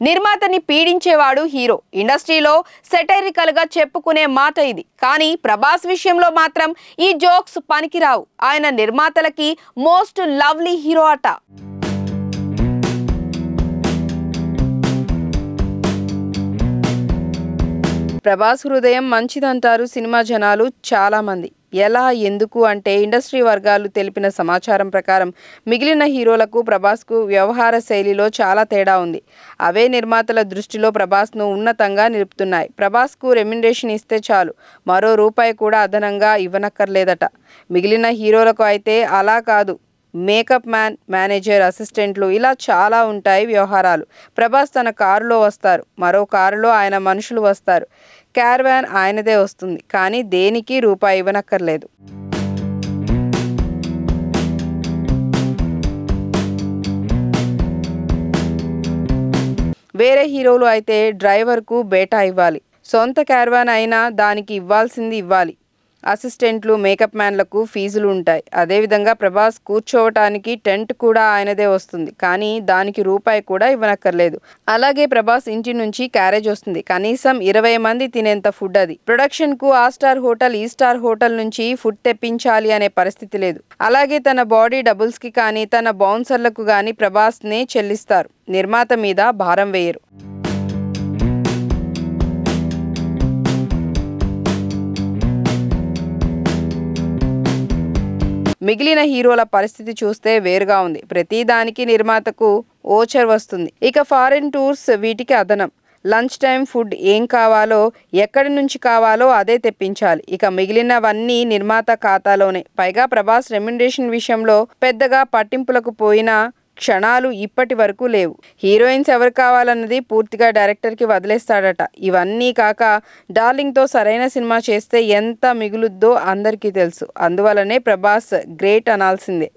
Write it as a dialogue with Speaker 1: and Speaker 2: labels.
Speaker 1: నిర్మాతని పీడించేవాడు hero. ఇండస్ట్రీలో satirical గా చెప్పుకునే మాట ఇది. కానీ ప్రభాస్ విషయంలో మాత్రం ఈ జోక్స్ పనికిరావు. ఆయన నిర్మాతలకి మోస్ట్ లవ్లీ హీరో అట. ప్రభాస్ హృదయం మంచిదంటారు సినిమా జనాలు చాలా మంది. ఎలా ఎందుకు అంటే ఇండస్ట్రీ వర్గాలు తెలిపిన సమాచారం ప్రకారం మిగిలిన హీరోలకు ప్రభాస్కు వ్యవహార శైలిలో చాలా తేడా ఉంది. అవే నిర్మాతల దృష్టిలో ప్రభాస్ను ఉన్నతంగా నిలుపుతున్నాయి. ప్రభాస్కు రెమ్యునరేషన్ ఇస్తే చాలు, మరో రూపాయి కూడా అదనంగా ఇవ్వనక్కర్లేదట. మిగిలిన హీరోలకు అయితే అలా కాదు. మేకప్ మ్యాన్, మేనేజర్, అసిస్టెంట్లు ఇలా చాలా ఉంటాయి వ్యవహారాలు. ప్రభాస్ తన కారులో వస్తారు, మరో కారులో ఆయన మనుషులు వస్తారు. క్యారవాన్ ఆయనదే వస్తుంది, కానీ దేనికి రూపాయి ఇవ్వనక్కర్లేదు. వేరే హీరోలు అయితే డ్రైవర్కు బేటా ఇవ్వాలి, సొంత క్యారవాన్ అయినా దానికి ఇవ్వాల్సింది ఇవ్వాలి. అసిస్టెంట్లు, మేకప్ మ్యాన్లకు ఫీజులు ఉంటాయి. అదేవిధంగా ప్రభాస్ కూర్చోవటానికి టెంట్ కూడా ఆయనదే వస్తుంది, కానీ దానికి రూపాయి కూడా ఇవ్వనక్కర్లేదు. అలాగే ప్రభాస్ ఇంటి నుంచి క్యారేజ్ వస్తుంది, కనీసం 20 మంది తినేంత ఫుడ్ అది. ప్రొడక్షన్కు ఆ స్టార్ హోటల్, ఈ స్టార్ హోటల్ నుంచి ఫుడ్ తెప్పించాలి అనే పరిస్థితి లేదు. అలాగే తన బాడీ డబుల్స్కి కానీ తన బౌన్సర్లకు కానీ ప్రభాస్నే చెల్లిస్తారు. నిర్మాత మీద భారం వేయరు. మిగిలిన హీరోల పరిస్థితి చూస్తే వేరుగా ఉంది. ప్రతిదానికి నిర్మాతకు ఓచర్ వస్తుంది. ఇక ఫారెన్ టూర్స్ వీటికి అదనం. లంచ్ టైం ఫుడ్ ఏం కావాలో, ఎక్కడి నుంచి కావాలో అదే తెప్పించాలి. ఇక మిగిలినవన్నీ నిర్మాత ఖాతాలోనే. పైగా ప్రభాస్ రెమ్యునరేషన్ విషయంలో పెద్దగా పట్టింపులకు పోయిన క్షణాలు ఇప్పటి వరకు లేవు. హీరోయిన్స్ ఎవరు కావాలన్నది పూర్తిగా డైరెక్టర్కి వదిలేస్తాడట. ఇవన్నీ కాక డార్లింగ్తో సరైన సినిమా చేస్తే ఎంత మిగులుద్దో అందరికీ తెలుసు. అందువల్లనే ప్రభాస్ గ్రేట్ అనాల్సిందే.